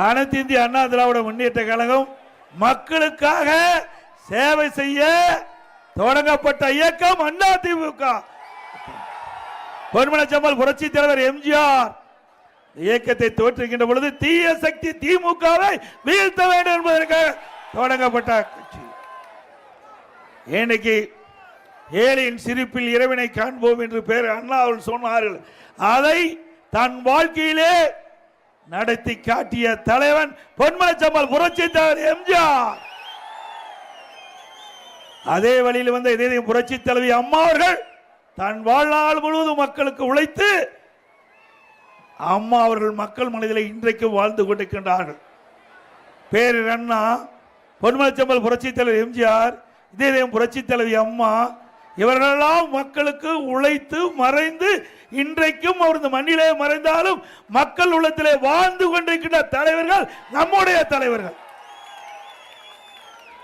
அனைத்து இந்திய அண்ணா திராவிட முன்னேற்ற கழகம் மக்களுக்காக சேவை செய்ய தொடங்கப்பட்ட இயக்கம் அதிமுக. பொன்மனச்செம்மல் புரட்சி தலைவர் எம்ஜிஆர் இயக்கத்தை தோற்றுகின்ற பொழுது தீய சக்தி திமுகவை வீழ்த்த வேண்டும் என்பதற்காக தொடங்கப்பட்ட கட்சி. இன்னைக்கு ஏழையின் சிரிப்பில் இறைவனை காண்போம் என்று பேர் அண்ணா அவர்கள் சொன்னார்கள். அதை தன் வாழ்க்கையிலே நடத்தி காட்டிய தலைவன் பொன்மனச்செம்மல் புரட்சி தலைவர் எம்ஜிஆர். அதே வழியில் வந்த இதே புரட்சி தலைவி அம்மா அவர்கள் தன் வாழ்நாள் முழுவதும் மக்களுக்கு உழைத்து அம்மா அவர்கள் மக்கள் மனதில் இன்றைக்கும் வாழ்ந்து கொண்டிருக்கின்றார்கள். பேரர் அண்ணா, பொன்மனச்செம்மல் புரட்சி தலைவர் எம்ஜிஆர், இதே புரட்சி தலைவி அம்மா இவர்களெல்லாம் மக்களுக்கு உழைத்து மறைந்து இன்றைக்கும் அவர் இந்த மண்ணிலே மறைந்தாலும் மக்கள் உள்ளத்திலே வாழ்ந்து கொண்டிருக்கின்ற தலைவர்கள் நம்முடைய தலைவர்கள்.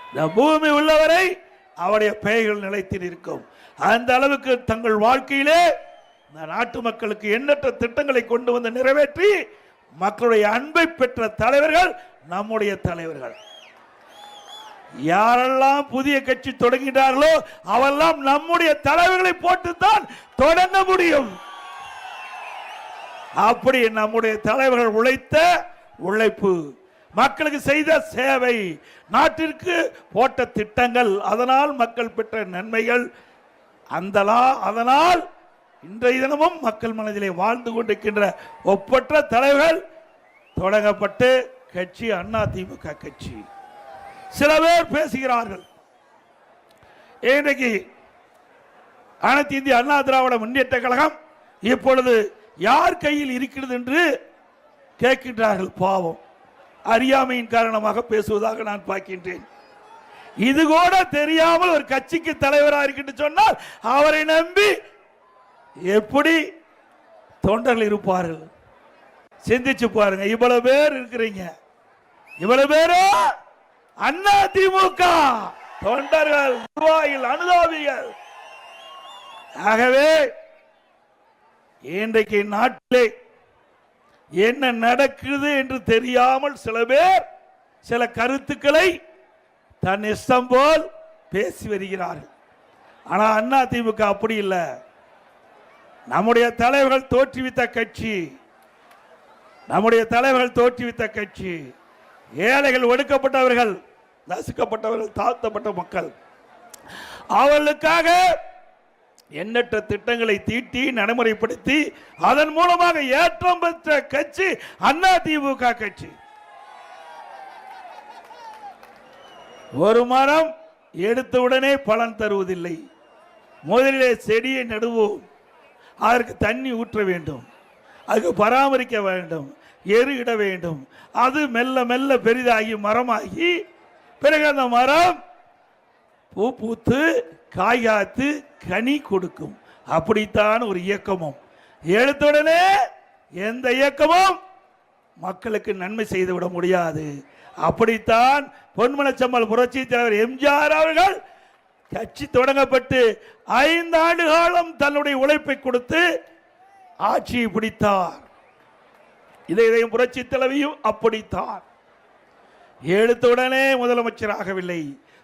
இந்த பூமி உள்ளவரை அவருடைய பெயர்கள் நிலைத்து நிற்கும். அந்த அளவுக்கு தங்கள் வாழ்க்கையிலே இந்த நாட்டு மக்களுக்கு எண்ணற்ற திட்டங்களை கொண்டு வந்து நிறைவேற்றி மக்களுடைய அன்பை பெற்ற தலைவர்கள் நம்முடைய தலைவர்கள். யாரெல்லாம் புதிய கட்சி தொடங்கினார்களோ அவெல்லாம் நம்முடைய தலைவர்களை போட்டுத்தான் தொடங்க முடியும். அப்படி நம்முடைய தலைவர்கள் உழைத்த உழைப்பு, மக்களுக்கு செய்த சேவை, நாட்டிற்கு போட்ட திட்டங்கள், அதனால் மக்கள் பெற்ற நன்மைகள், அதனால் இன்றைய தினமும் மக்கள் மனதிலே வாழ்ந்து கொண்டிருக்கின்ற ஒப்பற்ற தலைவர்கள் தொடங்கப்பட்டு கட்சி அதிமுக கட்சி. சில பேர் பேசுகிறார்கள், இன்றைக்கு அனைத்து இந்திய அண்ணா திராவிட முன்னேற்ற கழகம் இப்பொழுது யார் கையில் இருக்கிறது என்று கேட்கின்றார்கள். பாவம், அறியாமையின் காரணமாக பேசுவதாக நான் பார்க்கின்றேன். இது கூட தெரியாமல் ஒரு கட்சிக்கு தலைவராக இருக்கின்ற சொன்னால் அவரை நம்பி எப்படி தொண்டர்கள் இருப்பார்கள்? சிந்திச்சு பாருங்க. இவ்வளவு பேர் இருக்கிறீங்க, இவ்வளவு பேரோ அதிமுக தொண்டர்கள், நிர்வாகிகள், அனுதாபிகள். ஆகவே இன்றைக்கு நாட்டிலே என்ன நடக்குது என்று தெரியாமல் சில பேர் சில கருத்துக்களை தன் இஷ்டம் போல் பேசி வருகிறார்கள். ஆனால் அதிமுக அப்படி இல்லை. நம்முடைய தலைவர்கள் தோற்றுவித்த கட்சி, நம்முடைய தலைவர்கள் தோற்றுவித்த கட்சி. ஏழைகள், ஒடுக்கப்பட்டவர்கள், நசுக்கப்பட்டவர்கள், தாழ்த்தப்பட்ட மக்கள், அவர்களுக்காக எண்ணற்ற திட்டங்களை தீட்டி நடைமுறைப்படுத்தி அதன் மூலமாக ஏற்றம் பெற்ற கட்சி அதிமுக கட்சி. ஒரு மரம் எடுத்தவுடனே பலன் தருவதில்லை. முதலிலே செடியை நடுவோம், அதற்கு தண்ணி ஊற்ற வேண்டும், அதுக்கு பராமரிக்க வேண்டும், எரு இட வேண்டும். அது மெல்ல மெல்ல பெரிதாகி மரமாகி பிறகு அந்த மரம் பூ பூத்து காய் காத்து கனி கொடுக்கும். அப்படித்தான் ஒரு இயக்கமும். எடுத்துடனே எந்த இயக்கமும் மக்களுக்கு நன்மை செய்துவிட முடியாது. அப்படித்தான் பொன்மனச்செம்மல் புரட்சி தலைவர் எம்ஜிஆர் அவர்கள் கட்சி தொடங்கப்பட்டு 5 ஆண்டு காலம் தன்னுடைய உழைப்பை கொடுத்து ஆட்சியை பிடித்தார். இதையும் புரட்சி தலைவியும் அப்படித்தான். எடுத்துடனே முதலமைச்சராகவில்லை.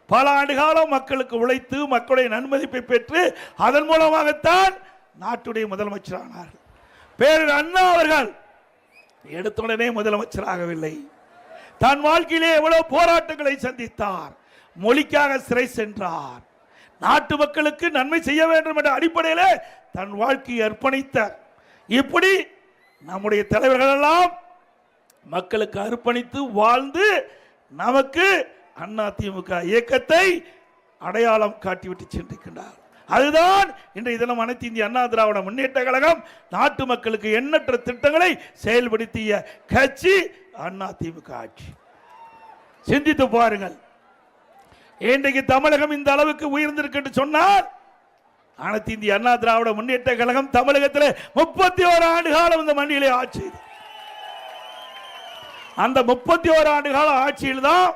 பல ஆண்டு காலம் மக்களுக்கு உழைத்து மக்களுடைய நன்மதிப்பை பெற்று அதன் மூலமாகத்தான் நாட்டுடைய முதலமைச்சரானார்கள். பேரர் அண்ணா அவர்கள் எடுத்துடனே முதலமைச்சராகவில்லை. தன் வாழ்க்கையிலே எவ்வளவு போராட்டங்களை சந்தித்தார். மொழிக்காக சிறை சென்றார். நாட்டு மக்களுக்கு நன்மை செய்ய வேண்டும் என்ற அடிப்படையில் தன் வாழ்க்கையை அர்ப்பணித்தார். இப்படி நம்முடைய தலைவர்கள் எல்லாம் மக்களுக்கு அர்ப்பணித்து வாழ்ந்து நமக்கு அதிமுக இயக்கத்தை அடையாளம் காட்டிவிட்டு சென்றிருக்கின்றார். அதுதான் இன்றைய தினம் அனைத்து இந்திய அண்ணா திராவிட முன்னேற்ற கழகம் நாட்டு மக்களுக்கு எண்ணற்ற திட்டங்களை செயல்படுத்திய கட்சி அதிமுக ஆட்சி. சிந்தித்து பாருங்கள். இன்றைக்கு தமிழகம் இந்த அளவுக்கு உயர்ந்திருக்கு சொன்னால் அனைத்து இந்திய அண்ணா திராவிட முன்னேற்ற கழகம் தமிழகத்தில் 31 ஆண்டு காலம் இந்த மண்ணிலே ஆட்சி. அந்த 31 ஆண்டு கால ஆட்சியில் தான்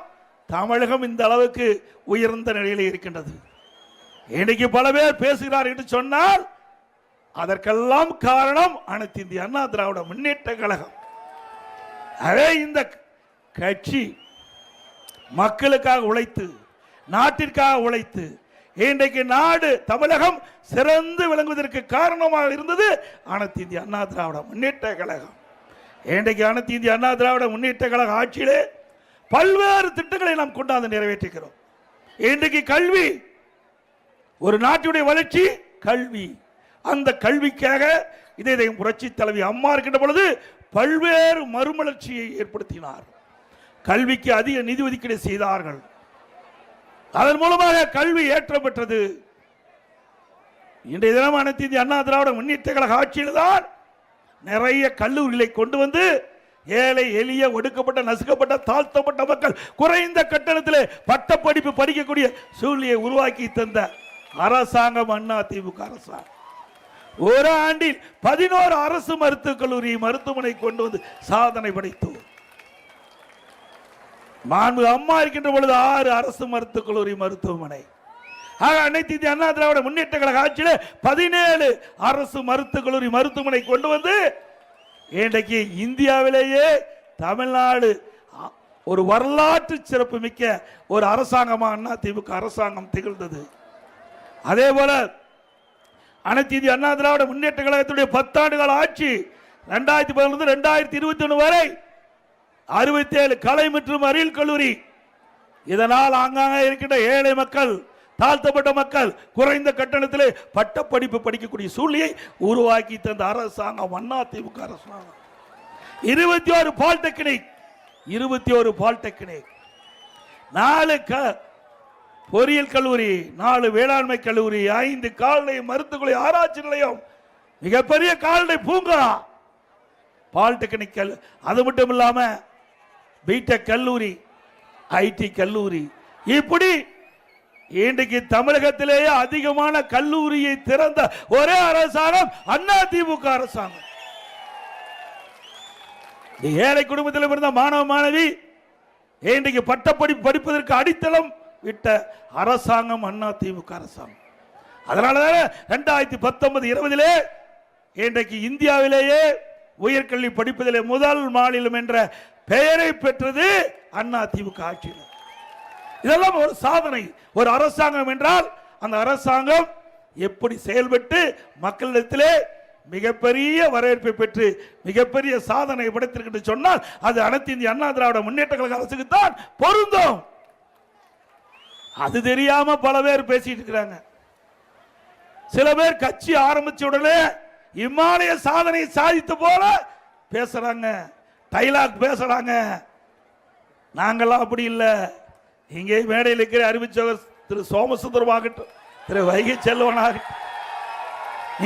தமிழகம் இந்த அளவுக்கு உயர்ந்த நிலையில் இருக்கின்றது. இன்னைக்கு பல பேர் பேசுகிறார் என்று சொன்னால் அதற்கெல்லாம் காரணம் அனைத்து இந்திய அண்ணா திராவிட முன்னேற்ற கழகம். அதே இந்த கட்சி மக்களுக்காக உழைத்து, நாட்டிற்காக உழைத்து, இன்றைக்கு நாடு தமிழகம் சிறந்து விளங்குவதற்கு காரணமாக இருந்தது அனைத்து இந்திய அண்ணா திராவிட முன்னேற்ற கழகம். இன்றைக்கு அனைத்து இந்திய அண்ணா திராவிட முன்னேற்ற கழக ஆட்சியிலே பல்வேறு திட்டங்களை நாம் கொண்டாந்து நிறைவேற்றுகிறோம். இன்றைக்கு கல்வி, ஒரு நாட்டுடைய வளர்ச்சி கல்வி. அந்த கல்விக்காக இதே புரட்சி தலைவி அம்மா இருக்கின்ற பொழுது பல்வேறு மறுமலர்ச்சியை ஏற்படுத்தினார். கல்விக்கு அதிக நிதி ஒதுக்கீடு செய்தார்கள். அதன் மூலமாக கல்வி ஏற்றம் பெற்றது. இன்றைய தினம் அனைத்து இந்திய அண்ணா திராவிட முன்னேற்ற கழக ஆட்சியில் தான் நிறைய கல்லூரிகளை கொண்டு வந்து ஏழை எளிய ஒடுக்கப்பட்ட நசுக்கப்பட்ட தாழ்த்தப்பட்ட மக்கள் குறைந்த கட்டணத்தில் பட்ட படிப்பு படிக்கக்கூடிய சூழ்நிலையை உருவாக்கி தந்த அரசாங்கம் அண்ணா திமுக அரசாங்கம். ஒரு ஆண்டில் 11 அரசு மருத்துவக் கல்லூரி மருத்துவமனை கொண்டு வந்து சாதனை படைத்தோம். மாண்பு அம்மா இருக்கின்ற பொழுது 6 அரசு மருத்துவக் கல்லூரி மருத்துவமனை. ஆக அனைத்து இந்திய அண்ணா திராவிட முன்னேற்ற கழக ஆட்சியில் 17 அரசு மருத்துவக் கல்லூரி மருத்துவமனை கொண்டு வந்து இன்றைக்கு இந்தியாவிலேயே தமிழ்நாடு ஒரு வரலாற்று சிறப்பு மிக்க ஒரு அரசாங்கமாக அண்ணா திமுக அரசாங்கம் திகழ்ந்தது. அதே போல அனைத்து இந்திய அண்ணா திராவிட முன்னேற்ற கழகத்துடைய 10 ஆண்டுகால ஆட்சி 2011 2021 வரை 67 கலை மற்றும் அறிவியல் கல்லூரி. இதனால் ஆங்காங்க இருக்கின்ற ஏழை மக்கள், தாழ்த்தப்பட்ட மக்கள் குறைந்த கட்டணத்திலே பட்ட படிப்பு படிக்கக்கூடிய சூழ்நிலையை உருவாக்கி தந்த அரசாங்கம் அண்ணா திமுக அரசாங்கம். 21 பாலிடெக்னிக், 4 பொறியியல் கல்லூரி, 4 வேளாண்மை கல்லூரி, 5 கால்நடை மருத்துவ ஆராய்ச்சி நிலையம், மிகப்பெரிய கால்நடை பூங்கா, பாலிடெக்னிக். அது மட்டும் இல்லாம பிடெக் கல்லூரி, ஐடி கல்லூரி. இப்படி இன்றைக்கு தமிழகத்திலேயே அதிகமான கல்லூரியை திறந்த ஒரே அரசாங்கம் அண்ணா திமுக அரசாங்கம். ஏழை குடும்பத்தில் இருந்த மாணவ மாணவி இன்றைக்கு பட்டப்படிப்பு படிப்பதற்கு அடித்தளம் விட்ட அரசாங்கம் அண்ணா திமுக அரசாங்கம். அதனாலதான் 2019-20 இன்றைக்கு இந்தியாவிலேயே உயர்கல்வி படிப்பதிலே முதல் மாநிலம் என்ற பெயரை பெற்றது அண்ணா திமுக ஆட்சியில். இதெல்லாம் ஒரு சாதனை. ஒரு அரசாங்கம் என்றால் அந்த அரசாங்கம் எப்படி செயல்பட்டு மக்களிடத்திலே மிகப்பெரிய வரவேற்பை பெற்று மிகப்பெரிய சாதனை படைத்திருக்கு சொன்னால் அது அனைத்து இந்திய அண்ணா திராவிட முன்னேற்ற கழக அரசுக்கு தான் பொருந்தும். அது தெரியாம பல பேர் பேசிட்டு இருக்கிறாங்க. சில பேர் கட்சி ஆரம்பிச்ச உடனே இமாலய சாதனை சாதித்த போல பேசுறாங்க, டைலாக் பேசுறாங்க. நாங்கெல்லாம் அப்படி இல்லை. இங்கே மேடையில் இருக்கிற அறிவிச்சவர் திரு சோமசுந்தரமாகட்டும், திரு வைகை செல்வனாகட்டும்,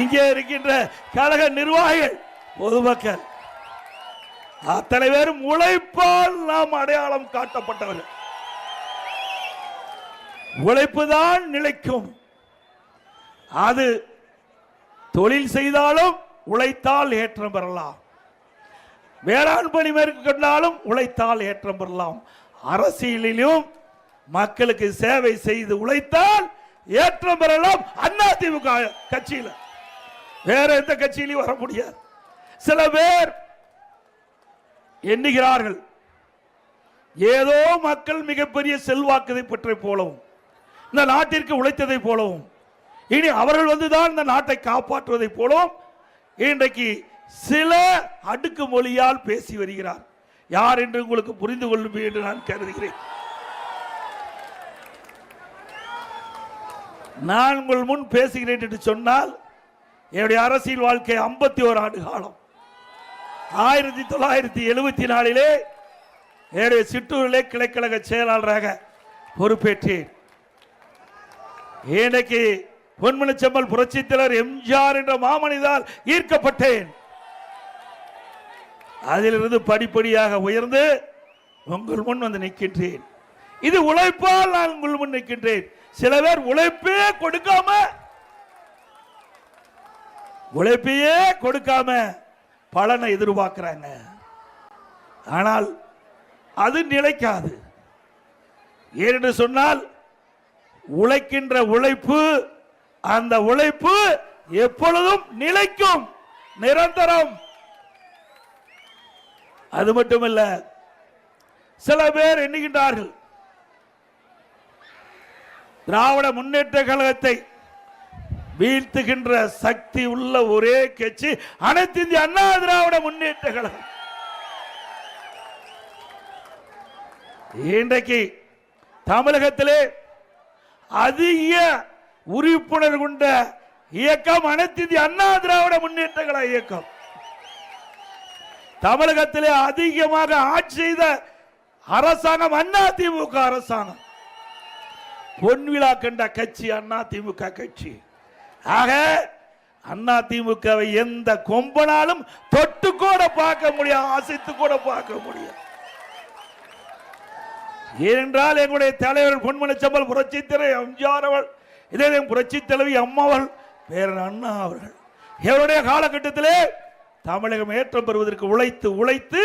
இங்கே இருக்கின்ற கழக நிர்வாகிகள், பொதுமக்கள் அத்தனை பேரும் உழைப்பால் நாம் அடையாளம் காட்டப்பட்டவர்கள். உழைப்புதான் நிலைக்கும். அது தொழில் செய்தாலும் உழைத்தால் ஏற்றம் பெறலாம், வேளாண் பணி மேற்கொண்டாலும் உழைத்தால் ஏற்றம் பெறலாம். அரசியலிலும் மக்களுக்கு சேவை செய்து உழைத்தால் ஏற்றம் பெறலாம். அண்ணா திமுக கட்சியில் வேற எந்த கட்சியிலும் வர முடியாது. சில பேர் எண்ணுகிறார்கள் ஏதோ மக்கள் மிகப்பெரிய செல்வாக்கதை பெற்றை போலவும் இந்த நாட்டிற்கு உழைத்ததை போலவும் இனி அவர்கள் வந்துதான் இந்த நாட்டை காப்பாற்றுவதை போலவும் இன்றைக்கு சில அடுக்கு மொழியால் பேசி வருகிறார். யார் என்று உங்களுக்கு புரிந்து கொள்ளும் என்று நான் கருதுகிறேன். நான் உங்கள் முன் பேசுகிறேன் என்று சொன்னால் என்னுடைய அரசியல் வாழ்க்கை 51 ஆண்டு காலம். 1974 என்னுடைய சிற்றூரிலே கிளைக்கழக செயலாளராக பொறுப்பேற்றேன். இன்றைக்கு பொன்மனச்செம்மல் புரட்சித் தலைவர் எம்ஜிஆர் என்ற மாமனிதால் ஈர்க்கப்பட்டேன். அதிலிருந்து படிப்படியாக உயர்ந்து உங்கள் முன் வந்து நிற்கின்றேன். இது உழைப்பால் நான் உங்கள் முன் நிற்கின்றேன். சில பேர் உழைப்பே கொடுக்காம பலனை எதிர்பார்க்கிறாங்க. ஆனால் அது நிலைக்காது. ஏனென்று சொன்னால் உழைக்கின்ற உழைப்பு, அந்த உழைப்பு எப்பொழுதும் நிலைக்கும், நிரந்தரம். அது மட்டுமல்ல, சில பேர் எண்ணுகின்றார்கள். திராவிட முன்னேற்ற கழகத்தை வீழ்த்துகின்ற சக்தி உள்ள ஒரே கட்சி அனைத்து இந்திய அண்ணா திராவிட முன்னேற்ற கழகம். இன்றைக்கு தமிழகத்திலே அதிக உறுப்பினர் கொண்ட இயக்கம் அனைத்து இந்திய அண்ணா திராவிட முன்னேற்ற கழக இயக்கம். தமிழகத்திலே அதிகமாக ஆட்சி செய்த அரசாங்கம் அதிமுக அரசாங்கம். பொன்விழா கண்ட கட்சி அதிமுக கட்சி. ஆக அதிமுகவை எந்த கொம்பனாலும் தொட்டு கூட பார்க்க முடியாது, அசைத்து கூட பார்க்க முடியாது. ஏனென்றால் எங்களுடைய தலைவர் பொன்மனச்செம்மல் புரட்சி தலைவர் எம்ஜிஆர் அவர்கள், இதே புரட்சி தலைவி அம்மாவர்கள், பேரன் அண்ணா அவர்கள் இவருடைய காலகட்டத்திலே தமிழகம் ஏற்றம் பெறுவதற்கு உழைத்து உழைத்து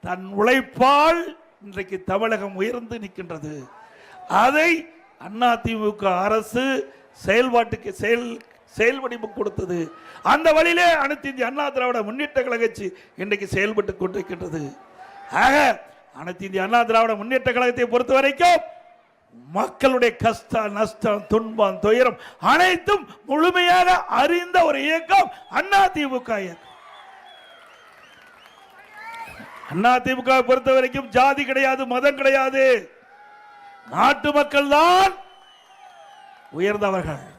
தன் உழைப்பால் இன்றைக்கு தமிழகம் உயர்ந்து நிற்கின்றது. அதை அதிமுக அரசு செயல்பாட்டுக்கு செயல்வடிவு கொடுத்தது. அந்த வழியிலே அனைத்து இந்திய அண்ணா திராவிட முன்னேற்ற கழகம் இன்றைக்கு செயல்பட்டு கொண்டிருக்கின்றது. ஆக அனைத்து இந்திய அண்ணா திராவிட முன்னேற்ற கழகத்தை பொறுத்த வரைக்கும் மக்களுடைய கஷ்டம் நஷ்டம் துன்பம் துயரம் அனைத்தும் முழுமையாக அறிந்த ஒரு இயக்கம் அதிமுக இயக்கம். அதிமுக பொறுத்த வரைக்கும் ஜாதி கிடையாது, மதம் கிடையாது. நாட்டு மக்கள் தான் உயர்ந்தவர்கள்.